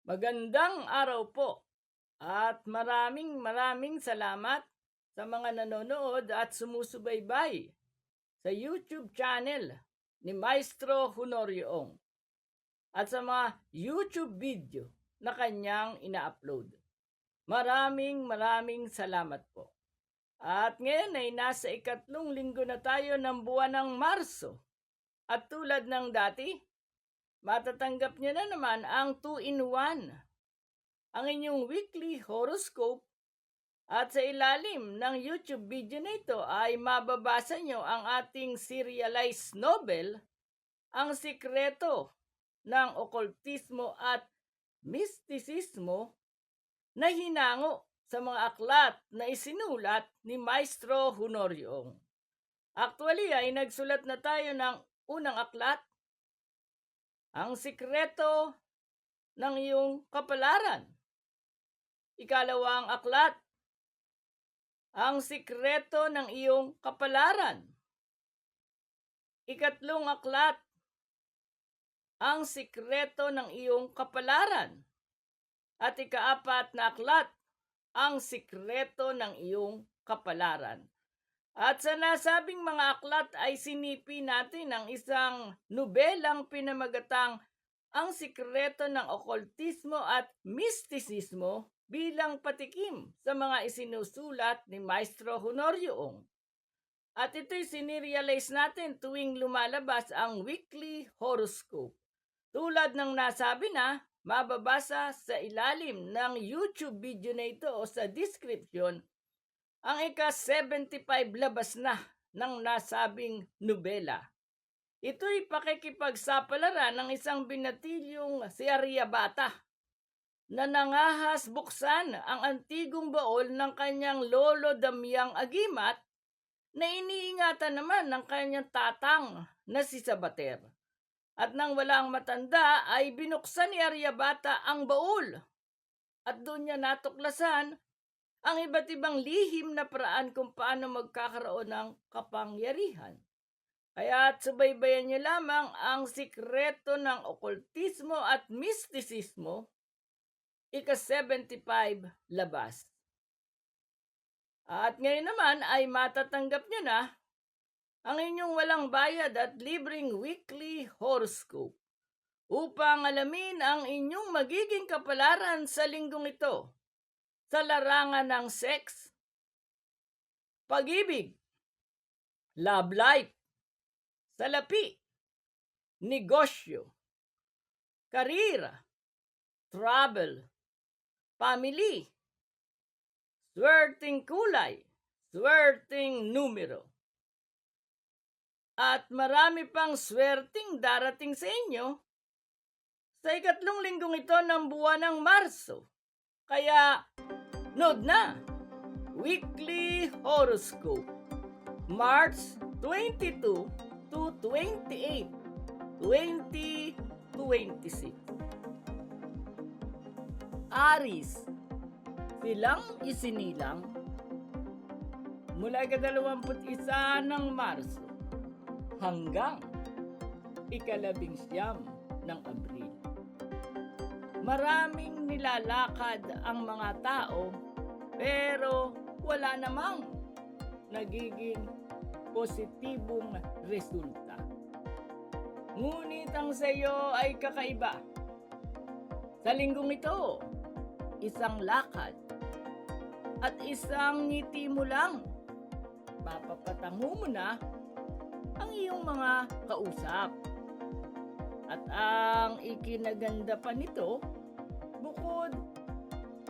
Magandang araw po at maraming salamat sa mga nanonood at sumusubaybay sa YouTube channel ni Maestro Honorioong at sa mga YouTube video na kanyang ina-upload. Maraming salamat po. At ngayon ay nasa ikatlong linggo na tayo ng buwan ng Marso. At tulad ng dati, matatanggap niyo na naman ang 2-in-1, ang inyong weekly horoscope, at sa ilalim ng YouTube video na ito ay mababasa nyo ang ating serialized novel, Ang Sikreto ng Okultismo at Mistisismo, na hinango sa mga aklat na isinulat ni Maestro Honorioong. Actually ay nagsulat na tayo ng unang aklat, Ang Sikreto ng Iyong Kapalaran. Ikalawang aklat, Ang Sikreto ng Iyong Kapalaran. Ikatlong aklat, Ang Sikreto ng Iyong Kapalaran. At ikaapat na aklat, Ang Sikreto ng Iyong Kapalaran. At sa nasabing mga aklat ay sinipi natin ang isang nobelang pinamagatang Ang Sikreto ng Okultismo at Mistisismo bilang patikim sa mga isinusulat ni Maestro Honorioong. At ito'y sinirealize natin tuwing lumalabas ang weekly horoscope. Tulad ng nasabi na, mababasa sa ilalim ng YouTube video na ito o sa description ang ika-75 labas na ng nasabing nobela. Ito'y pakikipagsapalaran ng isang binatilyong si Aryabhata na nangahas buksan ang antigong baol ng kanyang lolo Damyang Agimat na iniingatan naman ng kanyang tatang na si Sabater. At nang walang matanda ay binuksan ni Aryabhata ang baol at doon niya natuklasan ang iba't ibang lihim na paraan kung paano magkakaroon ng kapangyarihan. Kaya't subaybayan niyo lamang Ang Sikreto ng Okultismo at Mistisismo, ika-75 labas. At ngayon naman ay matatanggap niyo na ang inyong walang bayad at libreng weekly horoscope upang alamin ang inyong magiging kapalaran sa linggong ito sa larangan ng sex, pag-ibig, love life, salapi, negosyo, karira, travel, family, swerteng kulay, swerteng numero, at marami pang swerteng darating sa inyo sa ikatlong linggong ito ng buwan ng Marso. Kaya, nood na! Weekly Horoscope, March 22 to 28, 2026. Aries, silang isinilang mula ika-21 ng Marso hanggang ika-19 ng Abril. Maraming nilalakad ang mga tao pero wala namang nagiging positibong resulta. Ngunit ang sa iyo ay kakaiba. Sa linggong ito, isang lakad at isang ngiti mo lang, mapapatango mo na ang iyong mga kausap. At ang ikinaganda pa nito, bukod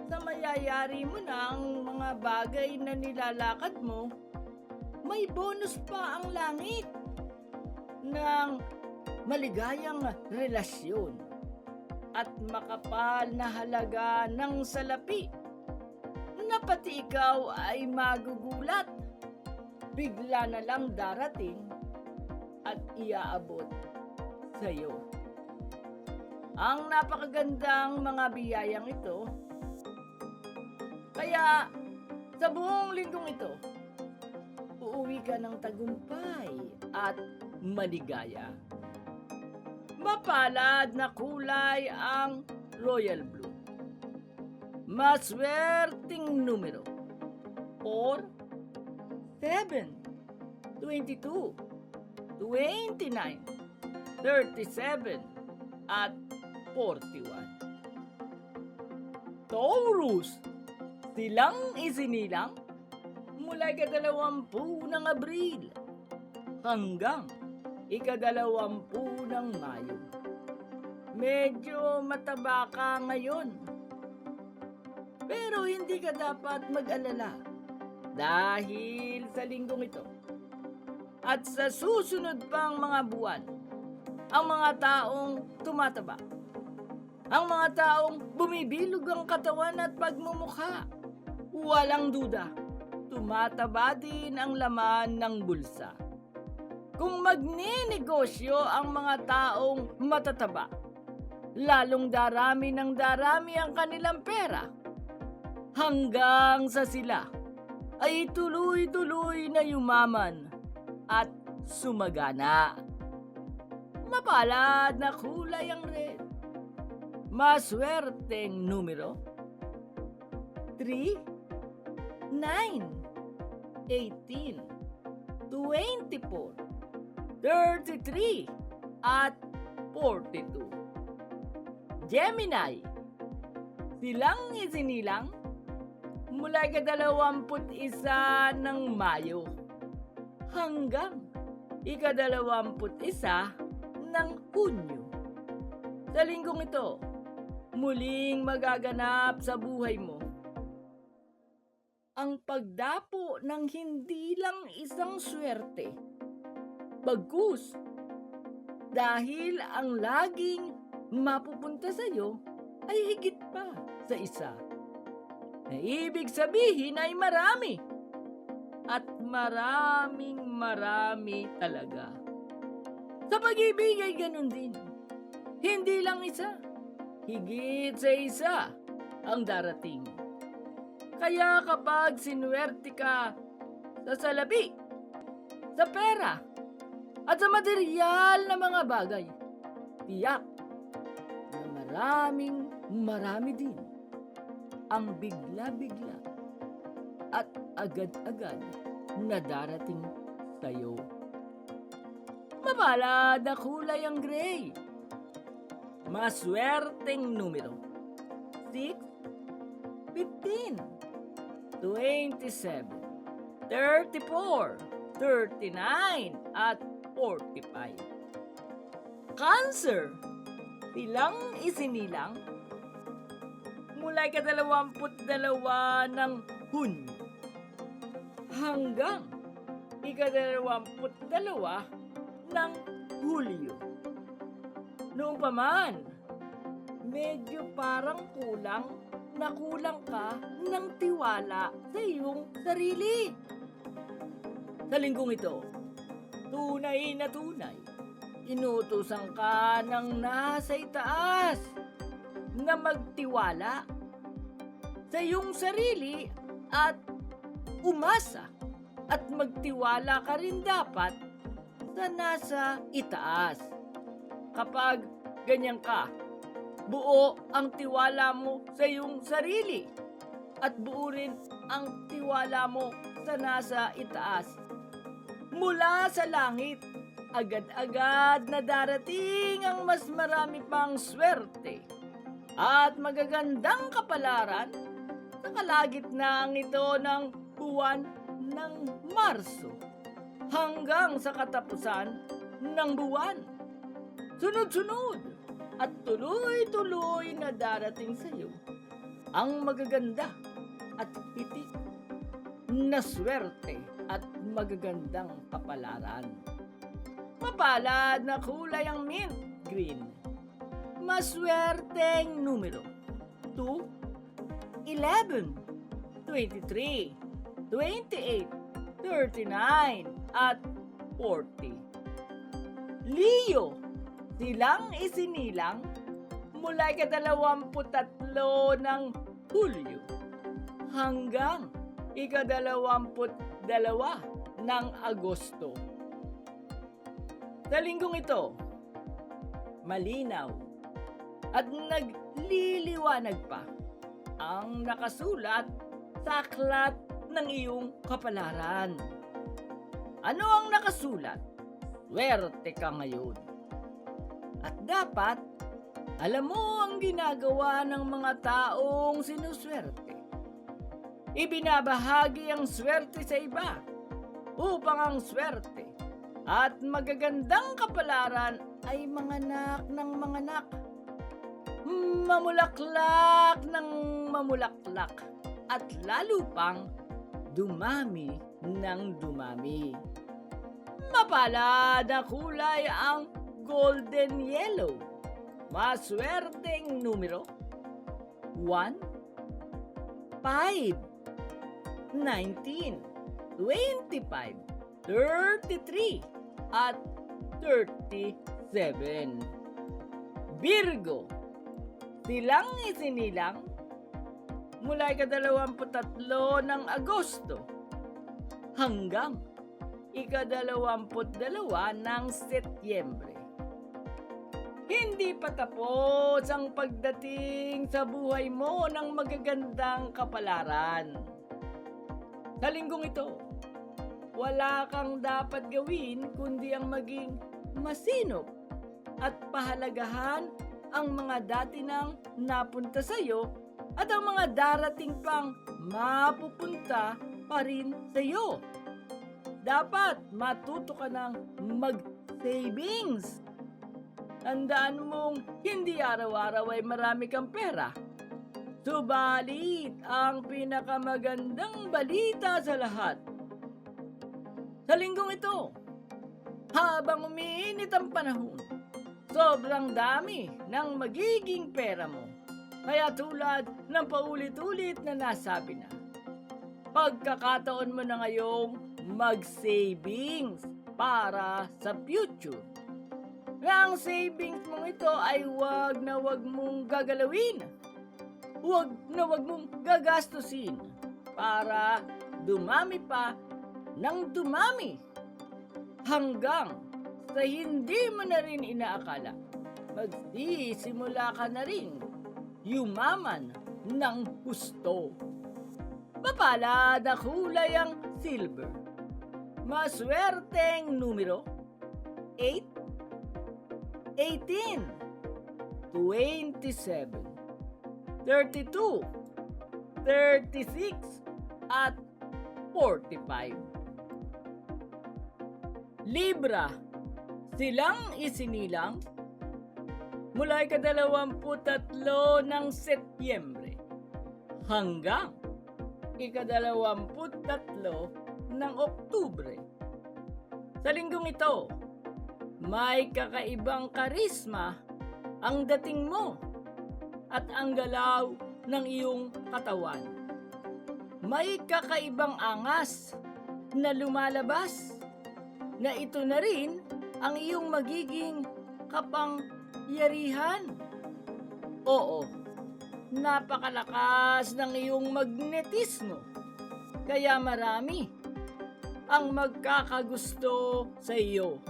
sa mayayari mo ng mga bagay na nilalakad mo, may bonus pa ang langit ng maligayang relasyon at makapal na halaga ng salapi na pati ikaw ay magugulat. Bigla na lang darating at iaabot sa iyo. Ang napakagandang mga biyayang ito. Kaya sa buong linggong ito, uuwi ka ng tagumpay at maligaya. Mapalad na kulay ang royal blue. Maswerteng numero. 4, 7, 22, 29, 37, at 41. Taurus, silang isinilang mula ika-20 ng Abril hanggang ika-20 ng Mayo. Medyo mataba ka ngayon, pero hindi ka dapat mag-alala dahil sa linggong ito at sa susunod pang mga buwan, ang mga taong tumataba, ang mga taong bumibilog ang katawan at pagmumukha, walang duda, tumataba din ang laman ng bulsa. Kung magninegosyo ang mga taong matataba, lalong darami ng darami ang kanilang pera hanggang sa sila ay tuloy-tuloy na yumaman at sumagana. Mapalad na kulay ang red. Maswerteng numero 3, 9, 18, 24, 33, at 42. Gemini, silang isinilang mula ika-21 ng Mayo hanggang ika-21 ng Hunyo. Sa linggong ito, muling magaganap sa buhay mo ang pagdapo ng hindi lang isang swerte, bagkus dahil ang laging mapupunta sa iyo ay higit pa sa isa. Na ibig sabihin ay marami at marami talaga. Sa pag-ibig ay ganun din. Hindi lang isa, higit sa isa ang darating. Kaya kapag sinuwerte ka sa salapi, sa pera, at sa material na mga bagay, tiyak na marami din ang bigla-bigla at agad-agad na darating sa'yo. Mapalad na kulay ang gray. Maswerteng numero 6, 15, 27, 34, 39, at 45. Cancer, silang isinilang mula ika-22 ng Hunyo hanggang ika-22 ng Hulyo. Noong pa man, medyo parang kulang ka ng tiwala sa iyong sarili. Sa linggong ito, tunay na tunay, inutusan ka ng nasa itaas na magtiwala sa iyong sarili at umasa at magtiwala ka rin dapat sa nasa itaas. Kapag ganyan ka, buo ang tiwala mo sa iyong sarili at buo rin ang tiwala mo sa nasa itaas. Mula sa langit, agad-agad na darating ang mas marami pang swerte at magagandang kapalaran sa kalagitnaan ito ng buwan ng Marso hanggang sa katapusan ng buwan. Sunod-sunod at tuloy-tuloy na darating sa iyo ang magaganda at hitik na swerte at magagandang kapalaran. Mapalad na kulay ang mint green. Maswerteng numero 2, 11, 23, 28, 39, at 40. Leo, silang isinilang mula ika-23 ng Hulyo hanggang ika-22 ng Agosto. Sa linggong ito, malinaw at nagliliwanag pa ang nakasulat sa aklat ng iyong kapalaran. Ano ang nakasulat? Swerte ka ngayon. At dapat, alam mo ang ginagawa ng mga taong sinuswerte. Ibinabahagi ang swerte sa iba upang ang swerte at magagandang kapalaran ay manganak ng manganak, mamulaklak ng mamulaklak, at lalo pang dumami ng dumami. Mapalad na kulay ang golden yellow. Maswerteng numero 1, 5, 19, 25, 33, at 37. Virgo, silang isinilang mula ika-23 ng Agosto hanggang ika-22 ng Setyembre. Hindi pa tapos ang pagdating sa buhay mo ng magagandang kapalaran. Sa linggong ito, wala kang dapat gawin kundi ang maging masinop at pahalagahan ang mga dati nang napunta sa iyo at ang mga darating pang mapupunta pa rin sa iyo. Dapat matuto ka ng mag-savings. Tandaan mong hindi araw-araw ay marami kang pera. Subalit ang pinakamagandang balita sa lahat. Sa linggong ito, habang umiinit ang panahon, sobrang dami ng magiging pera mo. Kaya tulad ng paulit-ulit na nasabi na, pagkakataon mo na ngayong mag-savings para sa future. Na ang savings mong ito ay wag na wag mong gagalawin. Wag na wag mong gagastusin para dumami pa ng dumami hanggang sa hindi mo na rin inaakala. Magsisimula ka na rin yumaman ng husto. Mapalad na kulay ang silver. Maswerteng numero 8, 18, 27, 32, 36, at 45. Libra, silang isinilang mula ika-23 ng Setyembre hanggang ika-23 ng Oktubre. Sa linggong ito, may kakaibang karisma ang dating mo at ang galaw ng iyong katawan. May kakaibang angas na lumalabas na ito na rin ang iyong magiging kapangyarihan. Oo, napakalakas ng iyong magnetismo. Kaya marami ang magkakagusto sa iyo.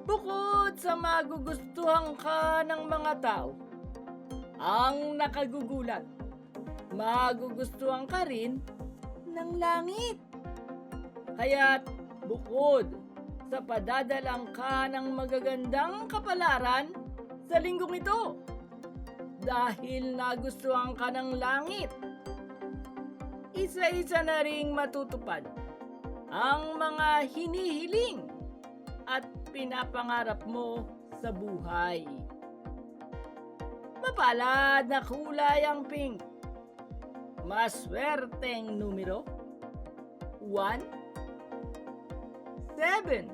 Bukod sa magugustuhan ka ng mga tao, ang nakagugulat, magugustuhan ka rin ng langit. Kaya't bukod sa padadalang ka ng magagandang kapalaran sa linggong ito, dahil nagustuhan ka ng langit, isa-isa na ring matutupad ang mga hinihiling at pinapangarap mo sa buhay. Mapalad na kulay ang pink. Maswerteng numero 1, 7,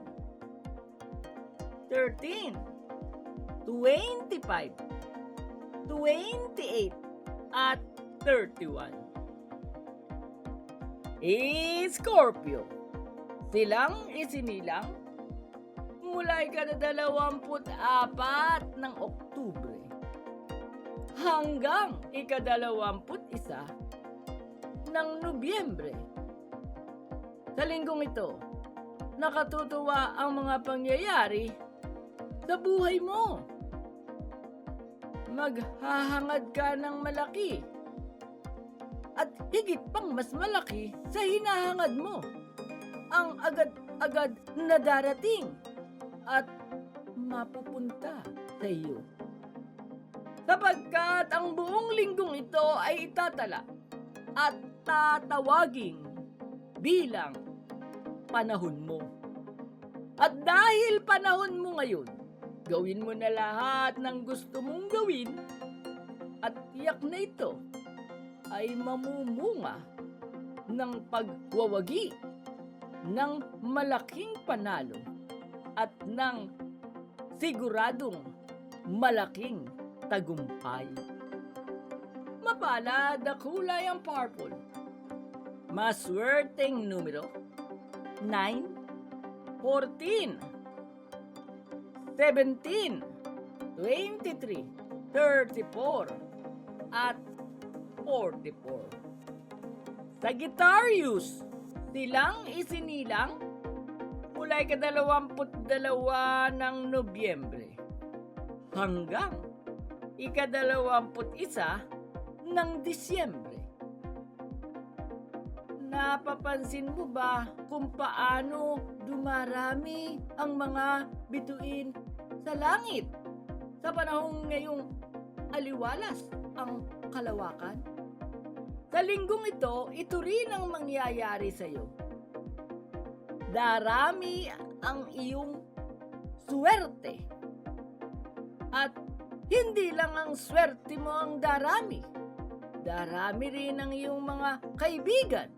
13, 25, 28, at 31. Scorpio, silang isinilang mula ika-24 ng Oktubre hanggang ika-21 ng Nobyembre. Sa linggong ito, nakatutuwa ang mga pangyayari sa buhay mo. Maghahangad ka ng malaki at higit pang mas malaki sa hinahangad mo. Ang agad-agad na darating at mapupunta sa iyo. Sapagkat ang buong linggong ito ay itatala at tatawaging bilang panahon mo. At dahil panahon mo ngayon, gawin mo na lahat ng gusto mong gawin at tiyak na ito ay mamumunga ng pagwawagi, ng malaking panalo at ng siguradong malaking tagumpay. Mapalad na kulay ang purple. Maswerteng numero 9, 14, 17, 23, 34, at 44. Sagittarius, silang isinilang mula ika-22 ng Nobyembre hanggang ika-21 ng Disyembre. Napapansin mo ba kung paano dumarami ang mga bituin sa langit sa panahong ngayong aliwalas ang kalawakan? Sa linggong ito rin ang mangyayari sa iyo. Darami ang iyong swerte. At hindi lang ang swerte mo ang darami. Darami rin ang iyong mga kaibigan.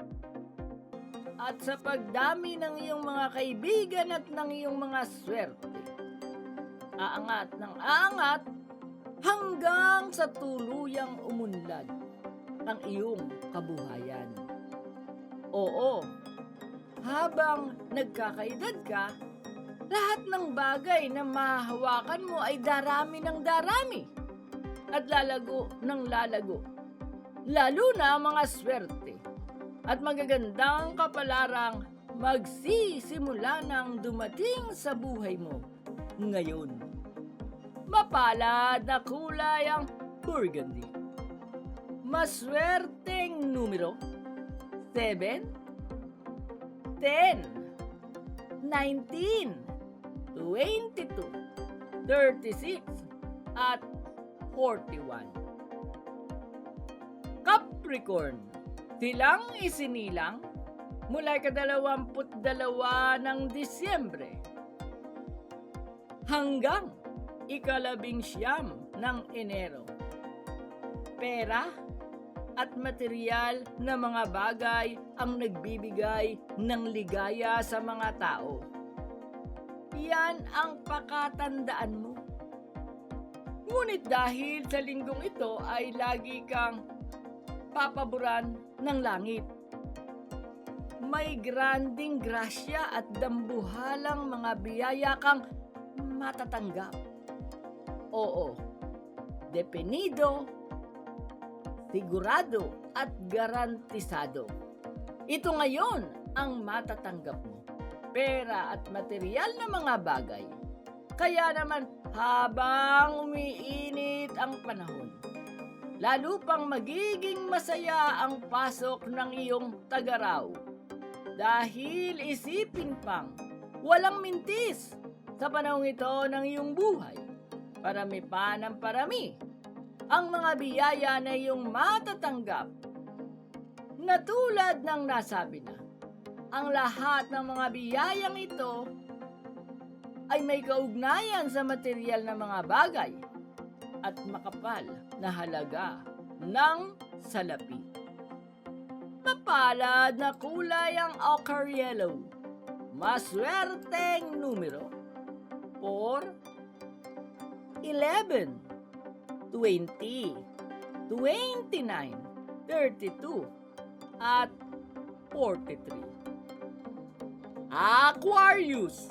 At sa pagdami ng iyong mga kaibigan at ng iyong mga swerte, aangat ng aangat hanggang sa tuluyang umunlad ang iyong kabuhayan. Oo, habang nagkakaedad ka, lahat ng bagay na mahahawakan mo ay darami ng darami at lalago ng lalago. Lalo na ang mga swerte at magagandang kapalarang magsisimula ng dumating sa buhay mo ngayon. Mapalad na kulay ang burgundy. Maswerteng numero 7, 10, 19, 22, 36, at 41. Capricorn, silang isinilang mula ika-22 ng Disyembre hanggang ika-19 ng Enero. Pera at material na mga bagay ang nagbibigay ng ligaya sa mga tao. Yan ang pakatandaan mo. Ngunit dahil sa linggong ito ay lagi kang papaboran ng langit. May granding grasya at dambuhalang mga biyaya kang matatanggap. Oo, depenido, sigurado at garantisado. Ito ngayon ang matatanggap mo. Pera at material na mga bagay. Kaya naman habang umiinit ang panahon, lalo pang magiging masaya ang pasok ng iyong tagaraw. Dahil isipin pang walang mintis sa panahong ito ng iyong buhay. Parami pa ng parami ang mga biyaya na iyong matatanggap. Na tulad ng nasabi na, ang lahat ng mga biyayang ito ay may kaugnayan sa material na mga bagay at makapal na halaga ng salapi. Mapalad na kulay ang ochre yellow. Maswerteng numero 4, 11, 20, 29, 32, at 43. Aquarius,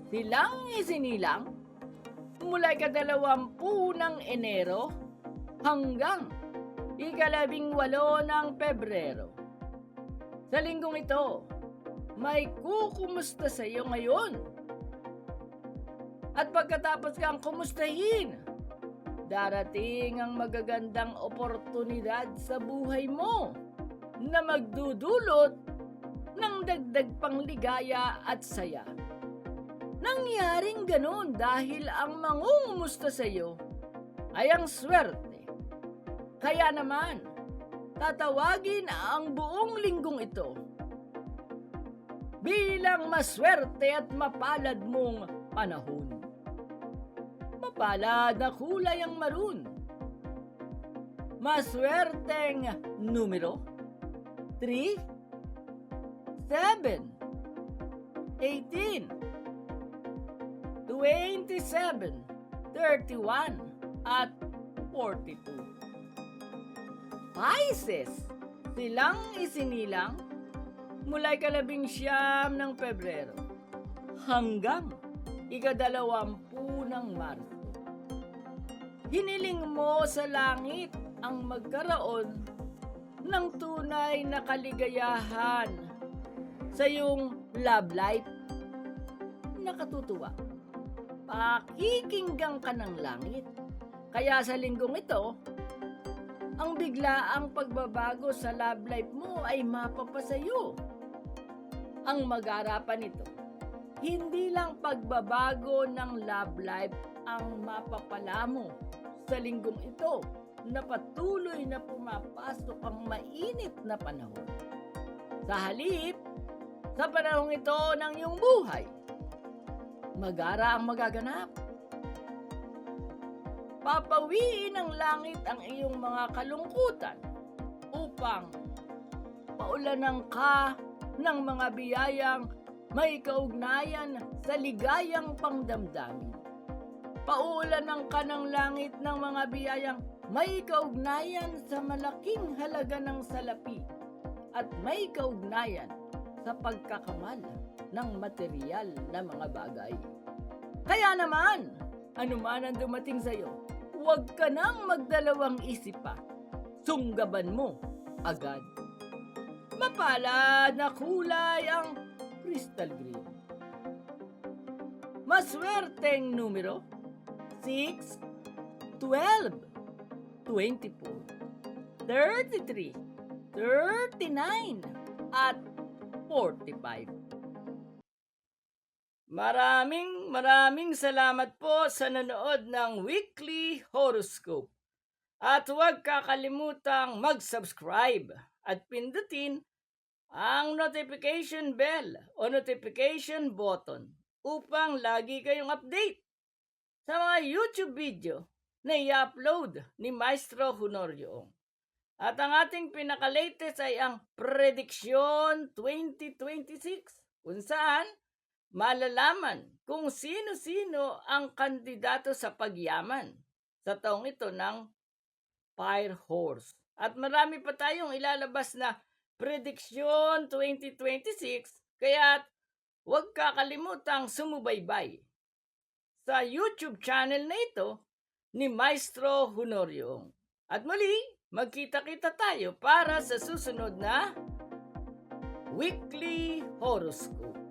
silang isinilang mula ika-20 ng Enero hanggang ika-18 ng Pebrero. Sa linggong ito, may kukumusta sa iyo ngayon. At pagkatapos kang kumustahin, darating ang magagandang oportunidad sa buhay mo. na magdudulot ng dagdag pang ligaya at saya. Nangyaring ganon dahil ang mangungumusta sa iyo ay ang swerte. Kaya naman, tatawagin ang buong linggong ito bilang maswerte at mapalad mong panahon. Mapalad na kulay ang maroon. Maswerteng numero 3, 7, 18, 27, 31, at 42. Pisces, silang isinilang mula 19 ng Pebrero hanggang 20 ng Marso. Hiniling mo sa langit ang magkaroon ng tunay na kaligayahan sa iyong love life. Nakatutuwa. Pakikinggan ka ng langit. Kaya sa linggong ito, ang biglaang pagbabago sa love life mo ay mapapasayo. Ang mag-aarapan nito, hindi lang pagbabago ng love life ang mapapala mo sa linggong ito na patuloy na pumapasok ang mainit na panahon. Sa halip, sa panahong ito ng iyong buhay, mag-ara ang magaganap. Papawiin ng langit ang iyong mga kalungkutan upang paulanan ka ng mga biyayang may kaugnayan sa ligayang pangdamdamin. Paulanan ka ng langit ng mga biyayang may kaugnayan sa malaking halaga ng salapi at may kaugnayan sa pagkakamal ng material na mga bagay. Kaya naman, anuman ang dumating sa iyo, huwag ka nang magdalawang isip pa. Sunggaban mo agad. Mapalad na kulay ang crystal green. Maswerteng numero 6, 12, 24, 33, 39, at 45. Maraming salamat po sa nanood ng Weekly Horoscope. At huwag kakalimutang mag-subscribe at pindutin ang notification bell o notification button upang lagi kayong update sa mga YouTube video na i-upload ni Maestro Honorio. At ang ating pinaka-latest ay ang Prediksyon 2026, kung saan malalaman kung sino-sino ang kandidato sa pagyaman sa taong ito ng Fire Horse. At marami pa tayong ilalabas na Prediksyon 2026, kaya huwag kakalimutang sumubaybay sa YouTube channel na ito ni Maestro Honorio. At muli, magkita-kita tayo para sa susunod na Weekly Horoscope.